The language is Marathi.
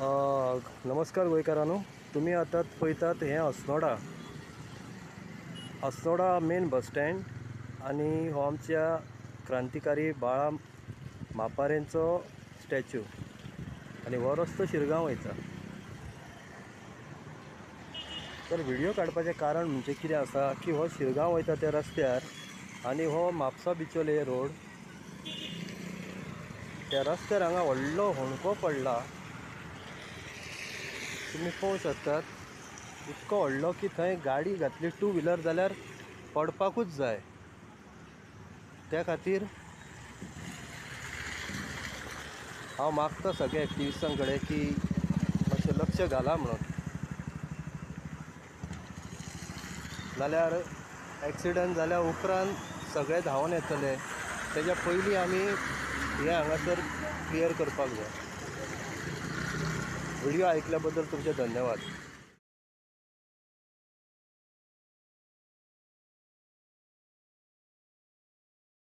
नमस्कार गोंयकारांनो, तुम्ही आता पळयतात हें अस्नोडा मेन बस स्टँड आणि हो आमच्या क्रांतिकारी बाळा मापारेंचो स्टॅच्यू आणि हो रस्तो शिरगांव वयता. तर व्हिडिओ काडपाचें कारण म्हणजे कितें आसा की हो शिरगांव वयता त्या रस्त्यार आनी हो म्हापसा बिचोले रोड त्या रस्त्यार हांगा व्हडलो होणको पडला. तुम्ही पळोवंक शकतात इतको व्हडलो की थंय गाडी घातली टू व्हिलर जाल्यार पडपाकूच जाय. त्या खातीर हांव मागता सगळ्या एक्टिविस्टां कडेन की मातशें लक्ष घाला म्हणून, नाल्यार एक्सिडंट जाल्या उपरांत सगळे धांवन येतले. तेज्या पयलीं आमी हें हांगासर क्लियर करपाक जाय. व्हिडिओ ऐकल्या बद्दल तुमचे धन्यवाद.